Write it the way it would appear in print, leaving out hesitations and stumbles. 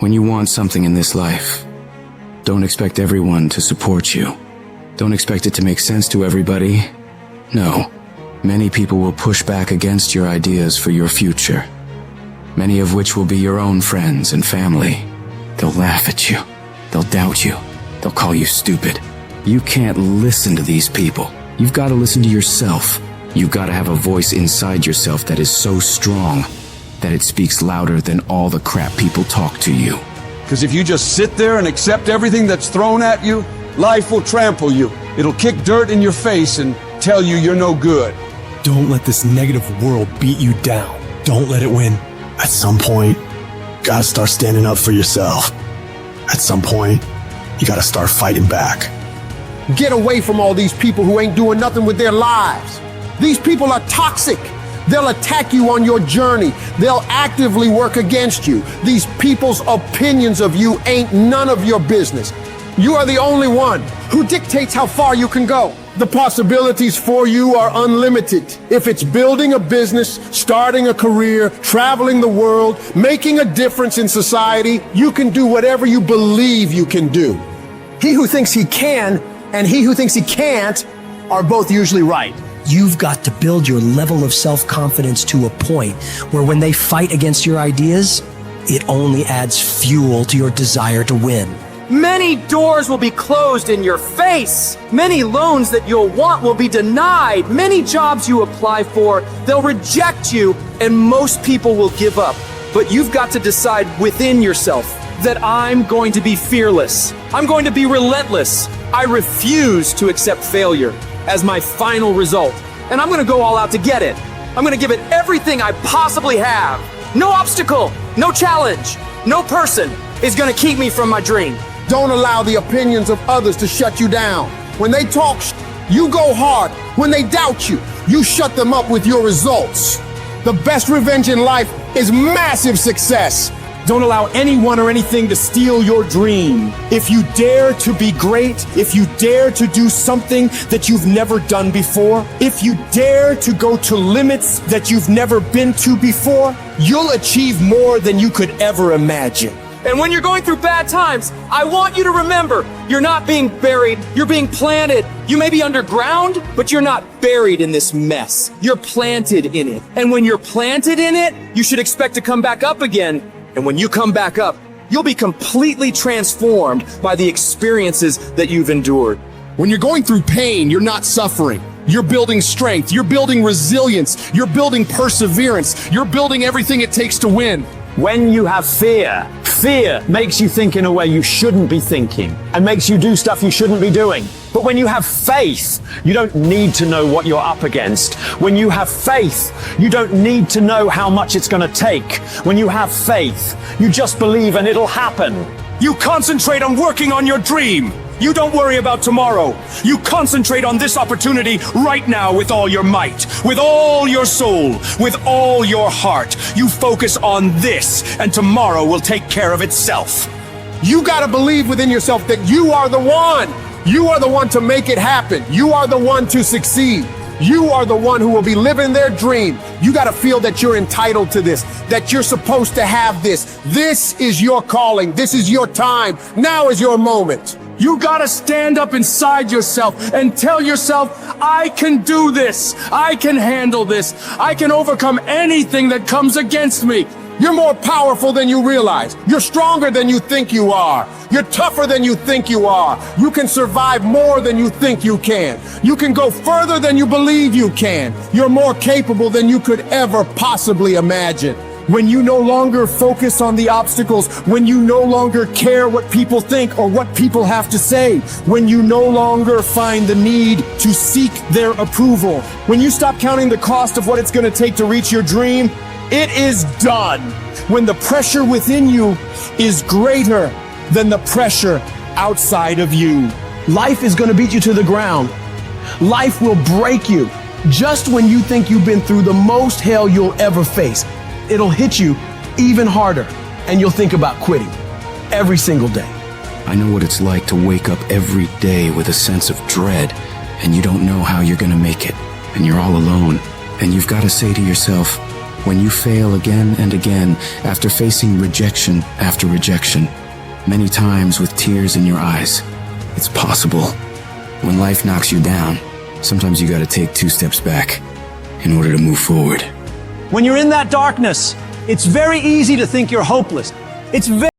When you want something in this life, don't expect everyone to support you. Don't expect it to make sense to everybody. No, many people will push back against your ideas for your future. Many of which will be your own friends and family. They'll laugh at you. They'll doubt you. They'll call you stupid. You can't listen to these people. You've got to listen to yourself. You've got to have a voice inside yourself that is so strong that it speaks louder than all the crap people talk to you. Because if you just sit there and accept everything that's thrown at you, life will trample you. It'll kick dirt in your face and tell you you're no good. Don't let this negative world beat you down. Don't let it win. At some point, you gotta start standing up for yourself. At some point, you gotta start fighting back. Get away from all these people who ain't doing nothing with their lives. These people are toxic. They'll attack you on your journey. They'll actively work against you. These people's opinions of you ain't none of your business. You are the only one who dictates how far you can go. The possibilities for you are unlimited. If it's building a business, starting a career, traveling the world, making a difference in society, you can do whatever you believe you can do. He who thinks he can and he who thinks he can't are both usually right. You've got to build your level of self-confidence to a point where when they fight against your ideas, it only adds fuel to your desire to win. Many doors will be closed in your face. Many loans that you'll want will be denied. Many jobs you apply for, they'll reject you, and most people will give up. But you've got to decide within yourself that I'm going to be fearless. I'm going to be relentless. I refuse to accept failure as my final result. And I'm going to go all out to get it. I'm going to give it everything I possibly have. No obstacle, no challenge, no person is going to keep me from my dream. Don't allow the opinions of others to shut you down. When they talk, you go hard. When they doubt you, you shut them up with your results. The best revenge in life is massive success. Don't allow anyone or anything to steal your dream. If you dare to be great, if you dare to do something that you've never done before, if you dare to go to limits that you've never been to before, you'll achieve more than you could ever imagine. And when you're going through bad times, I want you to remember, you're not being buried, you're being planted. You may be underground, but you're not buried in this mess. You're planted in it. And when you're planted in it, you should expect to come back up again. And when you come back up, you'll be completely transformed by the experiences that you've endured. When you're going through pain, you're not suffering. You're building strength, you're building resilience, you're building perseverance, you're building everything it takes to win. When you have fear, fear makes you think in a way you shouldn't be thinking and makes you do stuff you shouldn't be doing. But when you have faith, you don't need to know what you're up against. When you have faith, you don't need to know how much it's going to take. When you have faith, you just believe and it'll happen. You concentrate on working on your dream. You don't worry about tomorrow. You concentrate on this opportunity right now with all your might, with all your soul, with all your heart. You focus on this, and tomorrow will take care of itself. You gotta believe within yourself that you are the one. You are the one to make it happen. You are the one to succeed. You are the one who will be living their dream. You gotta feel that you're entitled to this, that you're supposed to have this. This is your calling. This is your time. Now is your moment. You gotta stand up inside yourself and tell yourself, I can do this. I can handle this. I can overcome anything that comes against me. You're more powerful than you realize. You're stronger than you think you are. You're tougher than you think you are. You can survive more than you think you can. You can go further than you believe you can. You're more capable than you could ever possibly imagine. When you no longer focus on the obstacles, when you no longer care what people think or what people have to say, when you no longer find the need to seek their approval, when you stop counting the cost of what it's going to take to reach your dream, it is done. When the pressure within you is greater than the pressure outside of you. Life is going to beat you to the ground. Life will break you just when you think you've been through the most hell you'll ever face. It'll hit you even harder, and you'll think about quitting every single day. I know what it's like to wake up every day with a sense of dread, and you don't know how you're gonna make it, and you're all alone, and you've got to say to yourself, When you fail again and again, after facing rejection after rejection, many times with tears in your eyes, it's possible. When life knocks you down, sometimes you gotta take 2 steps back in order to move forward. When you're in that darkness, it's very easy to think you're hopeless. It's very